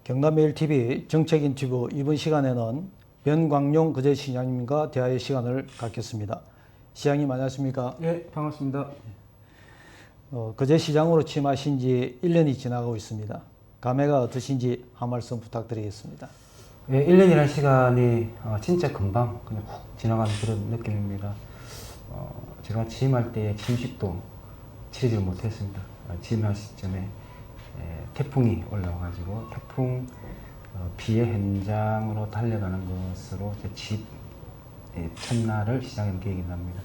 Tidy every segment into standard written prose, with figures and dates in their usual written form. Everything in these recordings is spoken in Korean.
경남매일TV 정책인터뷰 이번 시간에는 변광용 거제시장님과 대화의 시간을 갖겠습니다. 시장님 안녕하십니까? 네, 반갑습니다. 거제시장으로 취임하신 지 1년이 지나가고 있습니다. 감회가 어떠신지 한 말씀 부탁드리겠습니다. 네, 1년이라는 시간이 진짜 금방 그냥 훅 지나가는 그런 느낌입니다. 제가 취임할 때 취임식도 치르지 못했습니다. 취임할 시점에 태풍이 올라와가지고 태풍 피해 현장으로 달려가는 것으로 제 취임 첫날을 시작한 기억이 납니다.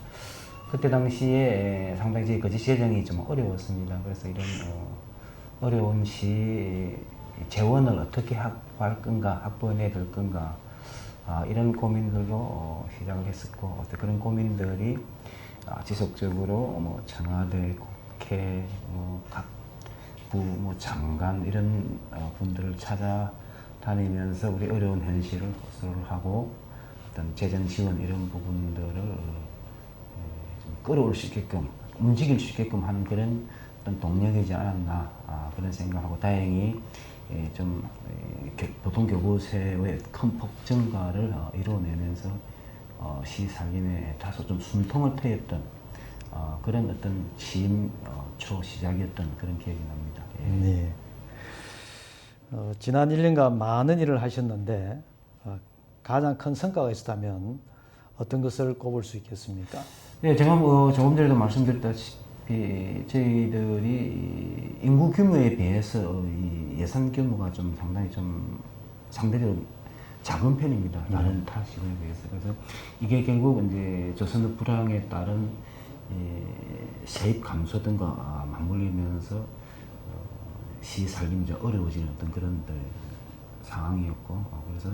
그때 당시에 상당히 저희 거제시 재정이 좀 어려웠습니다. 그래서 이런 어려운 시 재원을 어떻게 확보할 건가, 확보해낼 건가, 이런 고민들로 시작을 했었고, 그런 고민들이 지속적으로 청와대, 국회, 각 부, 장관 이런 분들을 찾아다니면서 우리 어려운 현실을 호소를 하고 어떤 재정 지원 이런 부분들을 좀 끌어올 수 있게끔, 움직일 수 있게끔 하는 그런 어떤 동력이지 않았나 그런 생각하고 다행히 좀 보통교부세의 큰 폭증가를 이루어내면서 시 살림에 다소 좀 숨통을 트였던 그런 어떤 취임 초 시작이었던 그런 기억이 납니다. 네. 지난 1년간 많은 일을 하셨는데 가장 큰 성과가 있었다면 어떤 것을 꼽을 수 있겠습니까? 네, 제가 조금 전에도 말씀드렸다시피 저희들이 인구 규모에 비해서 이 예산 규모가 좀 상당히 좀 상대적으로 작은 편입니다. 다른 타 시군에 비해서. 그래서 이게 결국 이제 조선업 불황에 따른 세입 감소 등과 맞물리면서 시 살림이 좀 어려워지는 어떤 그런 상황이었고, 그래서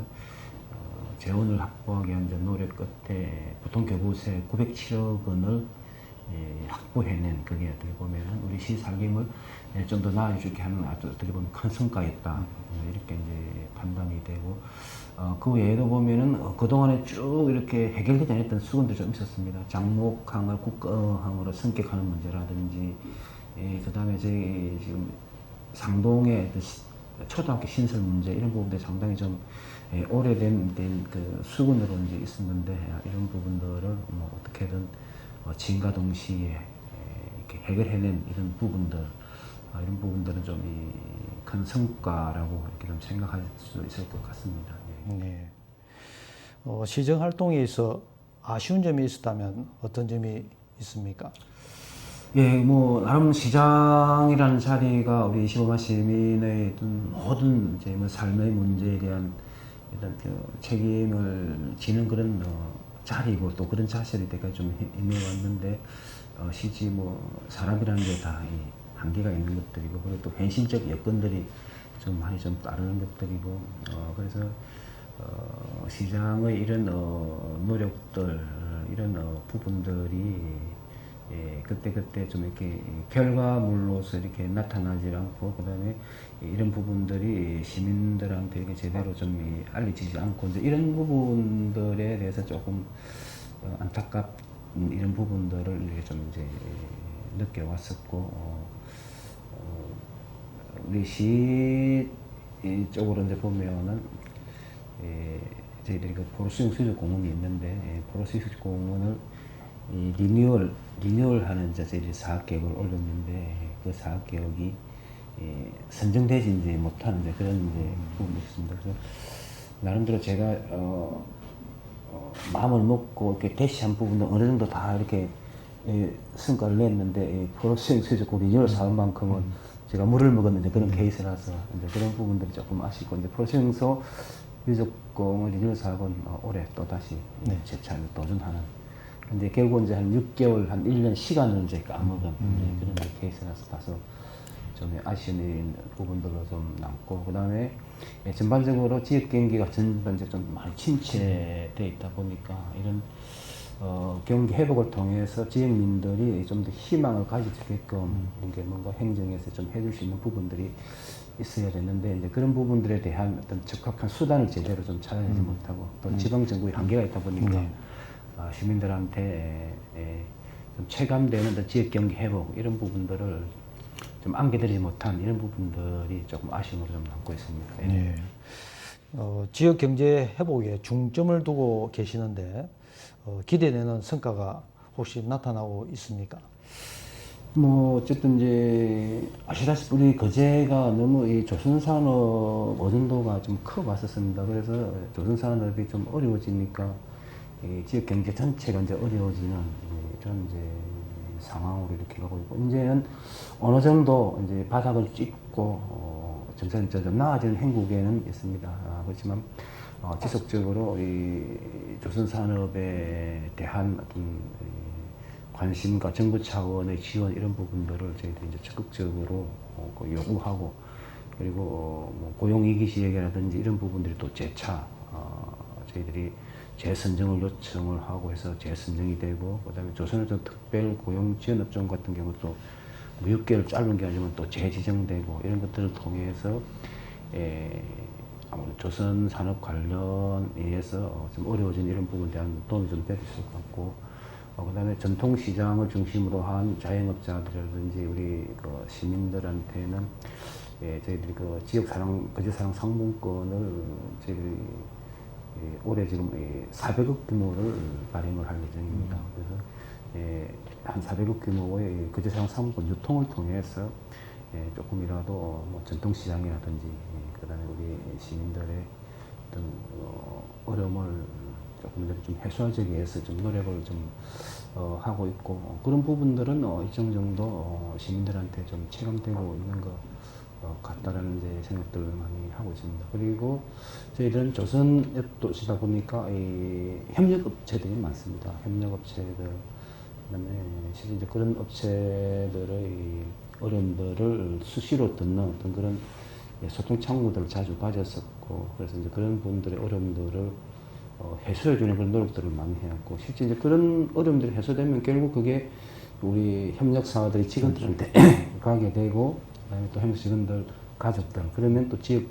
재원을 확보하기 위한 노력 끝에 보통교부세 907억 원을 확보해낸 그게 어떻게 보면은 우리 시 살림을 좀 더 나아지게 하는 아주 어떻게 보면 큰 성과였다 이렇게 이제 판단이 되고, 그 외에도 보면은 그동안에 쭉 이렇게 해결되지 않았던 수건들이 좀 있었습니다. 장목항을 국가항으로 승격하는 문제라든지, 그 다음에 저희 지금 상동의 초등학교 신설 문제 이런 부분들 상당히 좀 오래된 그 수군으로 이제 있었는데 이런 부분들을 어떻게든 진과 동시에 이렇게 해결해낸 이런 부분들, 이런 부분들은 좀 큰 성과라고 이렇게 좀 생각할 수 있을 것 같습니다. 네. 시정 활동에 있어 아쉬운 점이 있었다면 어떤 점이 있습니까? 예, 나름 시장이라는 자리가 우리 25만 시민의 모든 이제 삶의 문제에 대한 일단 책임을 지는 그런 자리고 또 그런 자세를 때까지 좀 임해왔는데, 시지 사람이라는 게 다 한계가 있는 것들이고, 그리고 또 현실적 여건들이 좀 많이 좀 따르는 것들이고, 그래서 시장의 이런 노력들, 이런 부분들이 그때 좀 이렇게 결과물로서 이렇게 나타나지 않고, 그 다음에 이런 부분들이 시민들한테 이렇게 제대로 좀 알려지지 않고, 이제 이런 부분들에 대해서 조금 안타깝 이런 부분들을 이렇게 좀 이제 느껴왔었고, 우리 시 쪽으로 이제 보면은 저희들이 그 포로수용 수질 공원이 있는데, 포로수용 수질 공원을 리뉴얼하는 저희들이 사업 계획을 올렸는데, 그 사업 계획이 선정되지 이제 못하는 그런 이제 부분이 있습니다. 그래서 나름대로 제가 마음을 먹고 이렇게 대시한 부분도 어느 정도 다 이렇게 성과를 냈는데, 포로수용 수질공 리뉴얼 사업만큼은 제가 물을 먹은 이제 그런 케이스라서 이제 그런 부분들이 조금 아쉽고, 이제 포로수용소 유적공을 리뉴얼 사업은 올해 또 다시 재차를 도전하는. 근데 결국 이제 한 6개월, 한 1년 시간을 이제 까먹은 그런 케이스라서 다소 좀 아쉬운 부분들로 좀 남고, 그 다음에 전반적으로 지역 경기가 전반적으로 좀 많이 침체되어 있다 보니까 이런 경기 회복을 통해서 지역민들이 좀 더 희망을 가질 수 있게끔 이게 뭔가 행정에서 좀 해줄 수 있는 부분들이 있어야 되는데, 이제 그런 부분들에 대한 어떤 적합한 수단을 제대로 좀 찾아내지 못하고, 또 지방정부의 한계가 있다 보니까 시민들한테 좀 체감되는 지역 경기 회복 이런 부분들을 좀 안겨드리지 못한 이런 부분들이 조금 아쉬움으로 좀 남고 있습니다. 예. 네. 지역 경제 회복에 중점을 두고 계시는데 기대되는 성과가 혹시 나타나고 있습니까? 뭐 어쨌든 이제 아시다시피 우리 거제가 너무 이 조선산업 의존도가 좀 커갔었습니다. 그래서 조선산업이 좀 어려워지니까 이 지역 경제 전체가 이제 어려워지는 이런 이제 상황으로 이렇게 가고 있고, 이제는 어느 정도 이제 바닥을 찍고 점차 좀 나아지는 행국에는 있습니다. 그렇지만 지속적으로 이 조선산업에 대한 어떤 관심과 정부 차원의 지원 이런 부분들을 저희들이 이제 적극적으로 요구하고, 그리고 뭐 고용위기 지역이라든지 이런 부분들이 또 재차 저희들이 재선정을 요청을 하고 해서 재선정이 되고, 그다음에 조선어종 특별 고용 지원 업종 같은 경우도 뭐 6개월 짧은 게 아니면 또 재지정되고 이런 것들을 통해서 아무래도 조선 산업 관련해서 좀 어려워진 이런 부분에 대한 도움이 좀 될 것 같고, 그다음에 전통 시장을 중심으로 한 자영업자들이라든지 우리 그 시민들한테는 저희들이 그 지역 사랑 거제 사랑 상품권을 저희들이 올해 지금 400억 규모를 발행을 할 예정입니다. 그래서 한 400억 규모의 거제 사랑 상품권 유통을 통해서 조금이라도 뭐 전통 시장이라든지 그다음에 우리 시민들의 어떤 어려움을 조금 좀 해소하기 위해서 좀 노력을 좀 하고 있고, 그런 부분들은 일정 정도 시민들한테 좀 체감되고 있는 것 같다라는 이제 생각들을 많이 하고 있습니다. 그리고 저희들은 조선업도시다 보니까 이 협력업체들이 많습니다. 협력업체들, 그다음에 실제 이제 그런 업체들의 어려움들을 수시로 듣는 어떤 그런 소통 창구들을 자주 가졌었고, 그래서 이제 그런 분들의 어려움들을 해소해주는 그런 노력들을 많이 해왔고, 실제 이제 그런 어려움들이 해소되면 결국 그게 우리 협력사들이 직원들한테 가게 되고, 그다음에 또 협력 직원들 가족들, 그러면 또 지역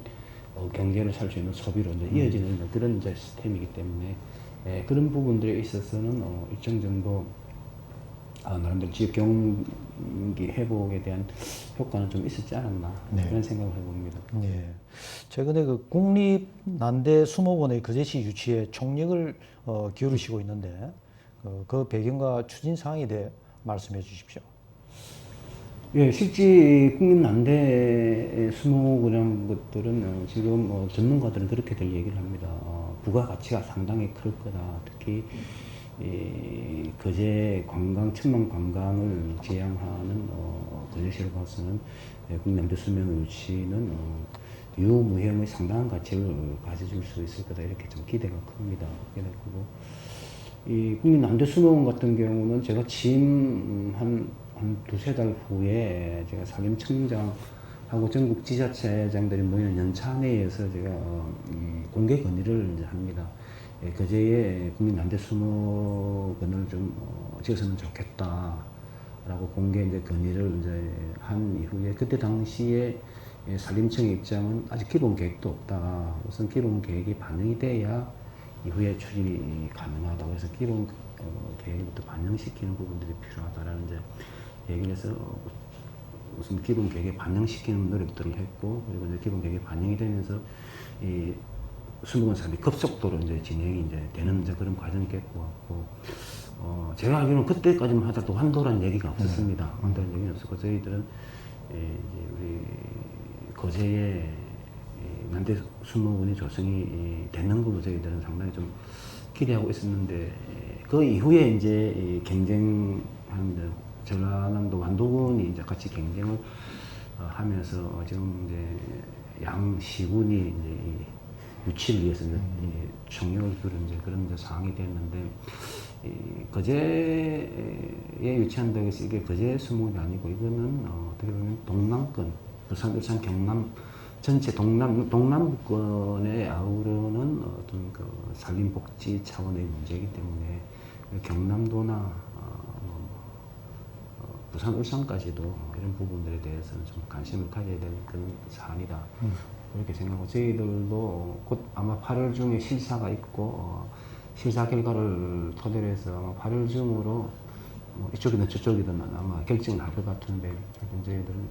경제를 살 수 있는 소비로 이제 이어지는 그런 이제 시스템이기 때문에 그런 부분들에 있어서는 일정 정도 나름대로 지역 경기 회복에 대한 효과는 좀 있었지 않았나 그런 생각을 해봅니다. 네. 최근에 그 국립난대수목원의 거제시 유치에 총력을 기울이시고 있는데 그 배경과 추진 사항에 대해 말씀해 주십시오. 예, 실제 국립난대 수목이라는 것들은 지금 전문가들은 그렇게들 얘기를 합니다. 부가가치가 상당히 클 거다. 특히 거제 관광, 천만 관광을 지향하는 거제시를 봐서는 국립난대 수목원 유치는 유무형의 상당한 가치를 가져줄 수 있을 거다. 이렇게 좀 기대가 큽니다. 그리고 이 국립난대 수목원 같은 경우는 제가 취임 한 두세 달 후에 제가 산림청장하고 전국 지자체장들이 모이는 연찬회에서 제가 공개 건의를 이제 합니다. 거제에 국립난대 수목원을 좀 지었으면 좋겠다라고 공개 이제 건의를 이제 한 이후에, 그때 당시에 산림청의 입장은 아직 기본 계획도 없다. 우선 기본 계획이 반영이 돼야 이후에 추진이 가능하다고 해서 기본 계획부터 반영시키는 부분들이 필요하다라는 이제 얘기를 해서 우선 기본 계획에 반영시키는 노력들을 했고, 그리고 이제 기본 계획에 반영이 되면서 이 수목원 사업이 급속도로 이제 진행이 이제 되는 이제 그런 과정이 겪고 왔고, 제가 알기로는 그때까지만 하더라도 환도라는 얘기가 없었습니다. 환도라는 얘기는 없었고, 저희들은 이제 우리 거제에 난대 수목원이 조성이 되는 걸로 저희들은 상당히 좀 기대하고 있었는데, 그 이후에 이제 경쟁하는데 전라남도 완도군이 이제 같이 경쟁을 하면서 지금 이제 양 시군이 이제 유치를 위해서 이제 총력을 기울인 이제 그런 이제 상황이 됐는데, 거제에 유치한다고 해서 이게 거제 수목원이 아니고 이거는 어떻게 보면 동남권, 부산, 울산, 경남 전체 동남권에 아우르는 어떤 그 산림복지 차원의 문제이기 때문에 경남도나 부산, 울산까지도 이런 부분들에 대해서는 좀 관심을 가져야 되는 그런 사안이다. 그렇게 생각하고, 저희들도 곧 아마 8월 중에 실사가 있고 실사 결과를 토대로 해서 아마 8월 중으로 뭐 이쪽이든 저쪽이든 아마 결정을 할 것 같은데 하여튼 저희들은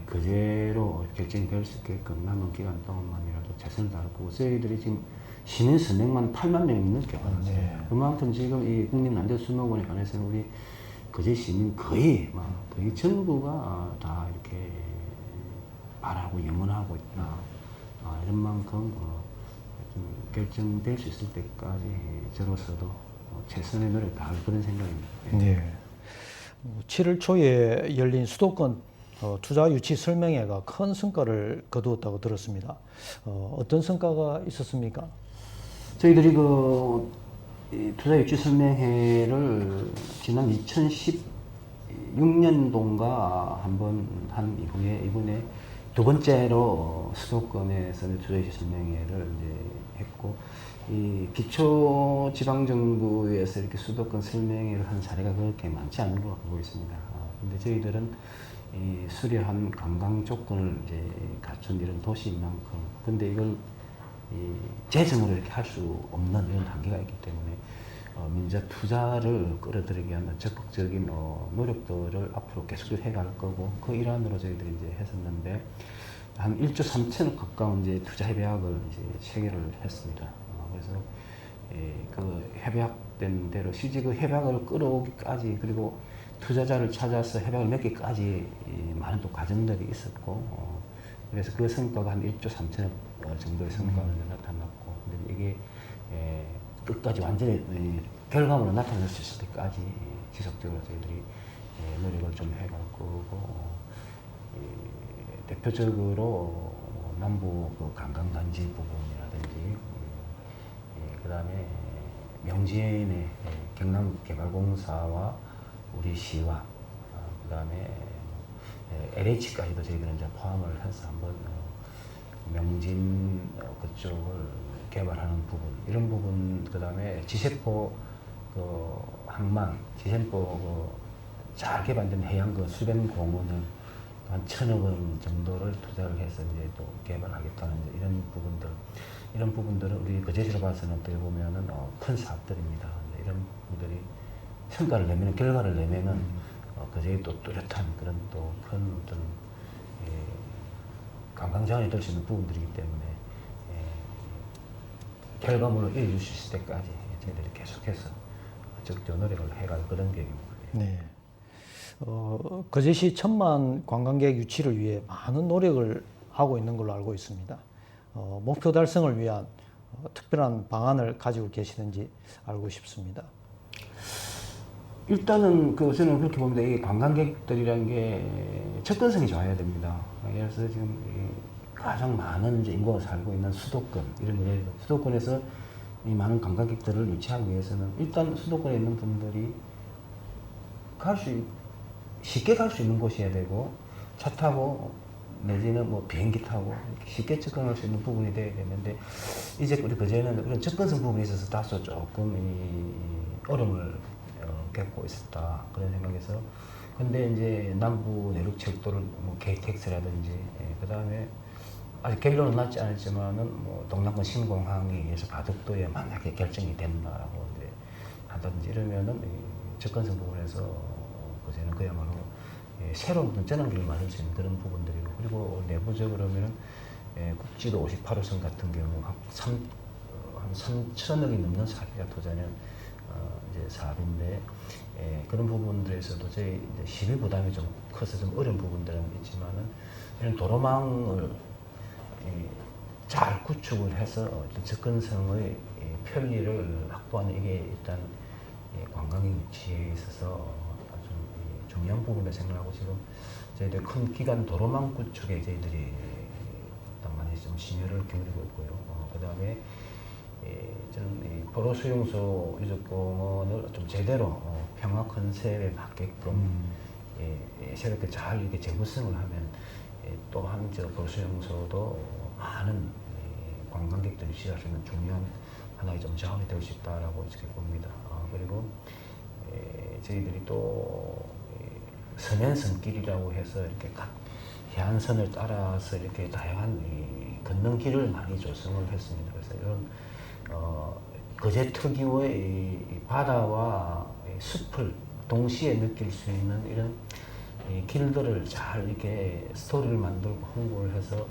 그대로 결정이 될 수 있게끔 남은 기간 동안만이라도 최선을 다하고 저희들이 지금 시민 선행만 8만 명이 넘게 받았어요. 네. 그만큼 지금 이 국립난대수목원에 관해서는 우리 거제 시민 거의 전부가 다 이렇게 바라고 염원하고 있다. 이런 만큼 결정될 수 있을 때까지 저로서도 최선의 노력 다할 그런 생각입니다. 네. 7월 초에 열린 수도권 투자 유치 설명회가 큰 성과를 거두었다고 들었습니다. 어떤 성과가 있었습니까? 저희들이 이 투자 유치 설명회를 지난 2016년도인가 한번 한 이후에 이번에 두 번째로 수도권에서 투자 유치 설명회를 이제 했고 이 기초지방정부에서 이렇게 수도권 설명회를 한 사례가 그렇게 많지 않은 걸로 알고 있습니다. 근데 저희들은 이 수려한 관광 조건을 이제 갖춘 이런 도시인 만큼 근데 이걸 이 재정으로 이렇게 할 수 없는 이런 한계가 있기 때문에 민자 투자를 끌어들이기 위한 적극적인 노력들을 앞으로 계속 해갈 거고 그 일환으로 저희들이 이제 했었는데 한 1조 3천억 가까운 이제 투자 협약을 이제 체결을 했습니다. 그래서 그 협약된 대로 실제 그 협약을 끌어오기까지 그리고 투자자를 찾아서 협약을 맺기까지 많은 또 과정들이 있었고 그래서 그 성과가 한 1조 3천억 정도의 성과가 나타났고 근데 이게 끝까지 완전히 결과물로 나타날 수 있을 때까지 지속적으로 저희들이 노력을 좀 해갈 거고 대표적으로 남부 그 관광단지 부분이라든지 그 다음에 명지의 경남개발공사와 우리 시와 그 다음에 LH까지도 저희들은 이제 포함을 해서 한번 명진 그쪽을 개발하는 부분 이런 부분 그 다음에 지세포 그 항만 지세포 잘 개발된 해양 그 수변 공원을 한 1,000억 원 정도를 투자를 해서 이제 또 개발하겠다는 이제 이런 부분들은 우리 거제시로 봐서는 어떻게 보면은 큰 사업들입니다. 이런 부분들이 성과를 내면 결과를 내면은 거제에 또 뚜렷한 그런 또 큰 어떤 관광 자원이 될 수 있는 부분들이기 때문에 결과물을 이뤄줄 수 있을 때까지 저희들이 계속해서 적극 노력을 해갈 그런 계획입니다. 네. 거제시 1,000만 관광객 유치를 위해 많은 노력을 하고 있는 걸로 알고 있습니다. 목표 달성을 위한 특별한 방안을 가지고 계시는지 알고 싶습니다. 일단은 저는 그렇게 봅니다. 이 관광객들이란 게 접근성이 좋아야 됩니다. 예를 들어서 지금 가장 많은 이제 인구가 살고 있는 수도권 이런 게 수도권에서 이 많은 관광객들을 유치하기 위해서는 일단 수도권에 있는 분들이 쉽게 갈 수 있는 곳이어야 되고 차 타고 내지는 뭐 비행기 타고 쉽게 접근할 수 있는 부분이 돼야 되는데 이제 우리 거제는 그런 접근성 부분에 있어서 다소 조금 이 어려움을 겪고 있었다 그런 생각에서 근데 이제 남부 내륙 철도를 뭐 KTX라든지 그 다음에 아직 결론은 나지 않았지만은 뭐 동남권 신공항에 의해서 가덕도에 만약에 결정이 된다라고 이제 하든지 이러면은 이 접근성 부분에서 그제는 그야말로 새로운 어떤 전환기를 맞을 수 있는 그런 부분들이고 그리고 내부적으로는 국지도 58호선 같은 경우 한 3천억이 넘는 사기가 투자는 이제 사업인데 그런 부분들에서도 저희 이제 시비 부담이 좀 커서 좀 어려운 부분들은 있지만은 이런 도로망을 잘 구축을 해서 어떤 접근성의 편리를 확보하는 이게 일단 관광의 유치에 있어서 아주 중요한 부분을 생각하고 지금 저희들 큰 기간 도로망 구축에 저희들이 많이 좀 심혈을 기울이고 있고요. 그 다음에 저는 포로 수용소 유적공원을 좀 제대로 평화 컨셉에 맞게끔 새롭게 잘 이렇게 재구성을 하면 또한 저 포로 수용소도 많은 관광객들이 유치할 수 있는 중요한 하나의 좀 자원이 될 수 있다라고 이렇게 봅니다. 그리고 저희들이 또 서면선길이라고 해서 이렇게 각 해안선을 따라서 이렇게 다양한 걷는 길을 많이 조성을 했습니다. 그래서 이런 거제 특유의 이 바다와 이 숲을 동시에 느낄 수 있는 이런 길들을 잘 이렇게 스토리를 만들고 홍보를 해서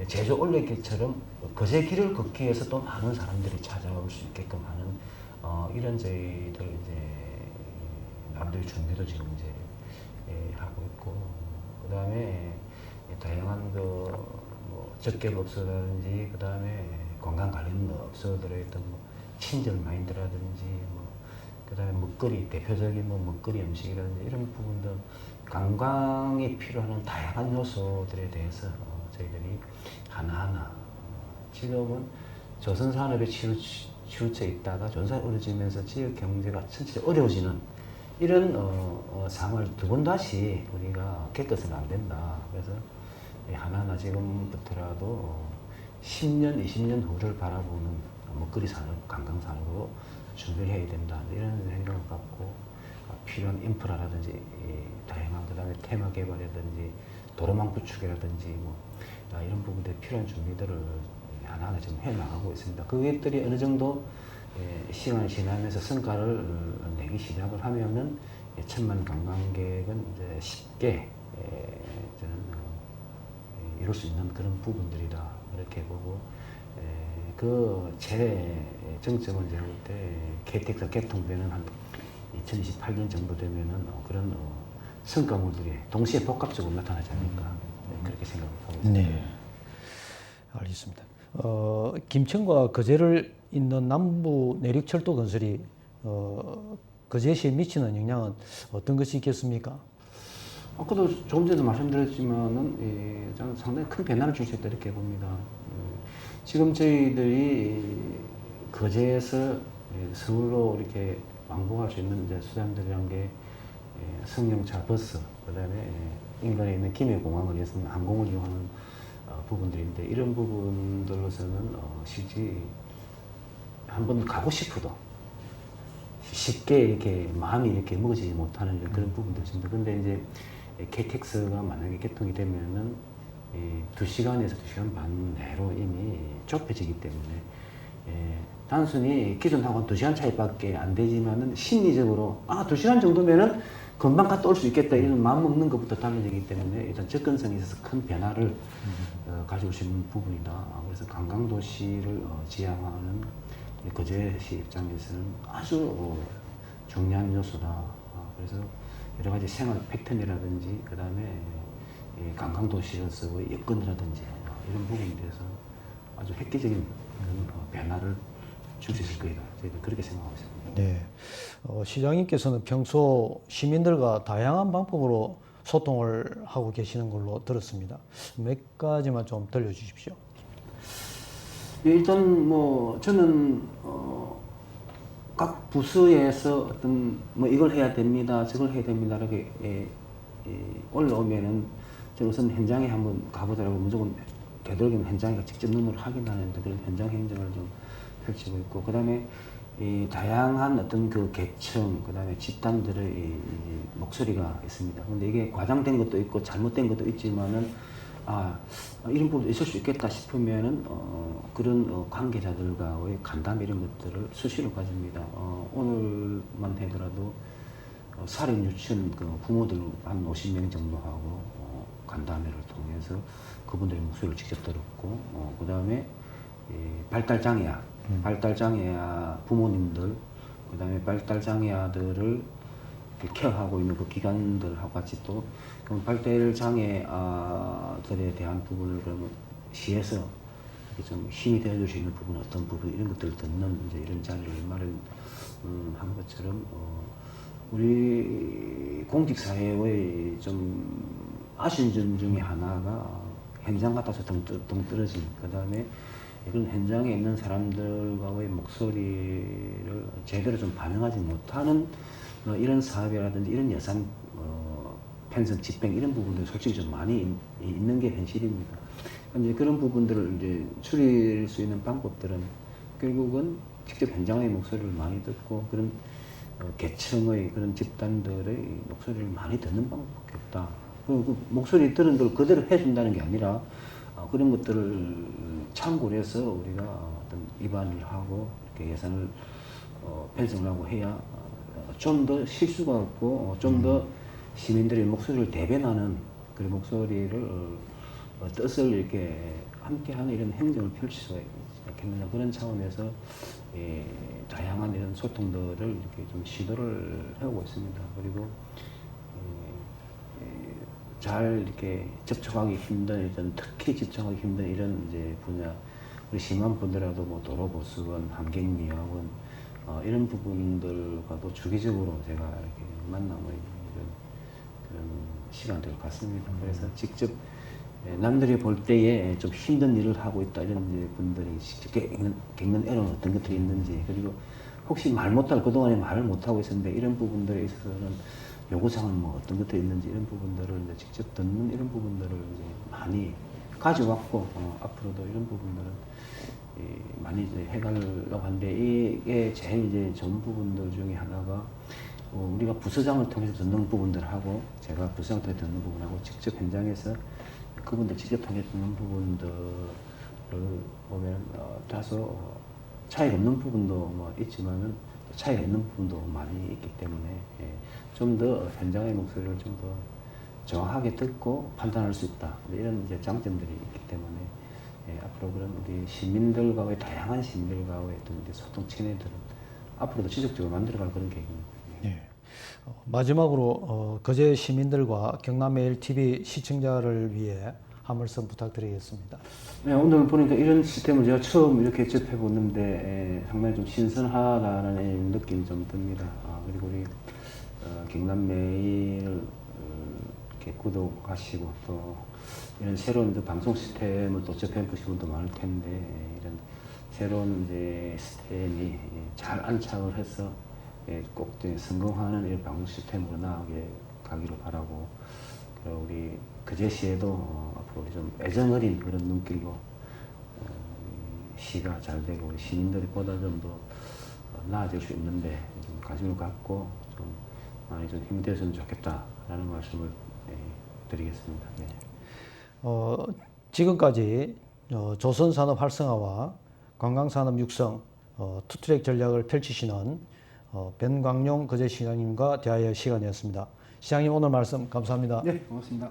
제주 올레길처럼 거제 길을 걷기 위해서 또 많은 사람들이 찾아올 수 있게끔 하는 이런 저희들 이제 나름대로 준비도 지금 이제 하고 있고, 그 다음에 다양한 뭐 적격업소라든지, 그 다음에 관광 관련 업소들의 어떤 뭐 친절 마인드라든지, 그 다음에 먹거리, 대표적인 뭐 먹거리 음식이라든지 이런 부분들, 관광에 필요한 다양한 요소들에 대해서 저희들이 하나하나 지금은 조선산업에 치우쳐 있다가 조선산업이 어려지면서 지역 경제가 전체적으로 어려워지는 이런 상황을 두 번 다시 우리가 겪어서는 안 된다. 그래서 하나하나 지금부터라도 10년, 20년 후를 바라보는 먹거리 산업, 관광 산업으로 준비를 해야 된다. 이런 생각을 갖고 필요한 인프라라든지 다양한 그다음에 테마 개발이라든지 도로망 구축이라든지 뭐 이런 부분들에 필요한 준비들을 하나하나 지금 해 나가고 있습니다. 그것들이 어느 정도 시간이 지나면서 성과를 내기 시작을 하면은 1,000만 관광객은 이제 쉽게 저는 이룰 수 있는 그런 부분들이다 이렇게 보고, 그 재정점을 제가 볼 때 KTX 개통되는 한 2028년 정도 되면은 그런 성과물들이 동시에 복합적으로 나타나지 않을까 그렇게 생각을 하고 있습니다. 네, 알겠습니다. 김천과 거제를 잇는 남부 내륙철도 건설이 거제시에 미치는 영향은 어떤 것이 있겠습니까? 아까도 조금 전에도 말씀드렸지만은 저는 상당히 큰 변화를 줄 수 있다 이렇게 봅니다. 지금 저희들이 거제에서 서울로 이렇게 왕복할 수 있는 이제 수단들이란 게 승용차, 버스, 그다음에 인근에 있는 김해공항을 위해서는 항공을 이용하는 부분들인데, 이런 부분들로서는 실제 한번 가고 싶어도 쉽게 이렇게 마음이 이렇게 먹어지지 못하는 그런 부분들이 있습니다. 근데 이제 KTX가 만약에 개통이 되면은 2시간에서 2시간 반 내로 이미 좁혀지기 때문에 단순히 기존하고는 2시간 차이밖에 안 되지만은 심리적으로 2시간 정도면은 금방 갔다 올 수 있겠다 이런 마음 먹는 것부터 달라지기 때문에 일단 접근성에 있어서 큰 변화를 가져올 수 있는 부분이다. 그래서 관광도시를 지향하는 거제시 입장에서는 아주 중요한 요소다. 그래서 여러 가지 생활 패턴이라든지, 그 다음에 관광도시로서의 여건이라든지 이런 부분에 대해서 아주 획기적인 그런 변화를 줄 수 있을 거다. 저희도 그렇게 생각하고 있습니다. 네, 시장님께서는 평소 시민들과 다양한 방법으로 소통을 하고 계시는 걸로 들었습니다. 몇 가지만 좀 들려주십시오. 일단 뭐 저는 각 부서에서 어떤 뭐 이걸 해야 됩니다, 저걸 해야 됩니다 이렇게 올라오면은 저는 우선 현장에 한번 가보더라고 무조건 되도록이면 현장에 직접 눈으로 확인하는 그런 현장 행정을 좀 펼치고 있고, 그 다음에 다양한 어떤 그 계층, 그 다음에 집단들의 이 목소리가 있습니다. 근데 이게 과장된 것도 있고 잘못된 것도 있지만은 이런 부분도 있을 수 있겠다 싶으면은 그런 관계자들과의 간담 이런 것들을 수시로 가집니다. 오늘만 하더라도 사립 유치원 그 부모들 한 50명 정도 하고 간담회를 통해서 그분들의 목소리를 직접 들었고, 그 다음에 발달장애아 부모님들, 그 다음에 발달장애아들을 케어하고 있는 그 기관들하고 같이 또 그럼 발달장애들에 대한 부분을 그러면 시에서 이렇게 좀 힘이 되어줄 수 있는 부분, 어떤 부분 이런 것들을 듣는 이제 이런 자리를 마련한 것처럼 우리 공직사회의 좀 아쉬운 점 중에 하나가 현장 같아서 동 떨어진, 그 다음에 이런 현장에 있는 사람들과의 목소리를 제대로 좀 반영하지 못하는 이런 사업이라든지 이런 예산 편성 집행 이런 부분들이 솔직히 좀 많이 있는 게 현실입니다. 이제 그런 부분들을 이제 줄일 수 있는 방법들은 결국은 직접 현장의 목소리를 많이 듣고 그런 계층의 그런 집단들의 목소리를 많이 듣는 방법밖에 없다. 그 목소리 들은 걸 그대로 해준다는 게 아니라 그런 것들을 참고를 해서 우리가 어떤 입안을 하고 이렇게 예산을 편성을 하고 해야 좀 더 실수가 없고 좀 더 시민들의 목소리를 대변하는 그런 목소리를 뜻을 이렇게 함께하는 이런 행정을 펼칠 수가 있겠느냐 그런 차원에서 다양한 이런 소통들을 이렇게 좀 시도를 해오고 있습니다. 그리고 잘 이렇게 접촉하기 힘든 이런 특히 접촉하기 힘든 이런 이제 분야 우리 심한 분들하고 뭐 도로보수원, 환경미화원 이런 부분들과도 주기적으로 제가 이렇게 만남을 그런 시간들을 갖습니다. 그래서 직접 남들이 볼 때에 좀 힘든 일을 하고 있다 이런 이제 분들이 직접 겪는 애로는 어떤 것들이 있는지 그리고 혹시 말 못할 그동안에 말을 못하고 있었는데 이런 부분들에 있어서는 요구사항은 뭐 어떤 것들이 있는지 이런 부분들을 이제 직접 듣는 이런 부분들을 이제 많이 가져왔고 앞으로도 이런 부분들은 많이 이제 해가려고 하는데 이게 제일 이제 좋은 부분들 중에 하나가 우리가 부서장을 통해서 듣는 부분들하고 제가 부서장을 통해서 듣는 부분하고 직접 현장에서 그분들 직접 통해서 듣는 부분들을 보면 다소 차이가 없는 부분도 뭐 있지만은 차이가 있는 부분도 많이 있기 때문에 좀 더 현장의 목소리를 좀 더 정확하게 듣고 판단할 수 있다 이런 이제 장점들이 있기 때문에 앞으로 그런 우리 시민들과의 다양한 시민들과의 어떤 이제 소통 체계들은 앞으로도 지속적으로 만들어갈 그런 계획입니다. 예. 마지막으로 거제 시민들과 경남메일 TV 시청자를 위해 한 말씀 부탁드리겠습니다. 네, 오늘 보니까 이런 시스템을 제가 처음 이렇게 접해보는데 상당히 좀 신선하다는 느낌이 좀 듭니다. 그리고 우리 경남메일 이렇게 구독하시고 또 이런 새로운 방송 시스템을 또 접해보신 분도 많을 텐데 이런 새로운 이제 시스템이 잘 안착을 해서 꼭 성공하는 이런 방송 시스템으로 나아가게 가기를 바라고 그리고 우리 거제시에도 앞으로 우리 좀 애정어린 그런 눈길로 시가 잘 되고 우리 시민들이 보다 좀 더 나아질 수 있는데 좀 관심을 갖고 좀 많이 좀 힘이 되었으면 좋겠다라는 말씀을 드리겠습니다. 네. 지금까지 조선산업 활성화와 관광산업 육성 투트랙 전략을 펼치시는 변광용 거제시장님과 대화의 시간이었습니다. 시장님 오늘 말씀 감사합니다. 네, 고맙습니다.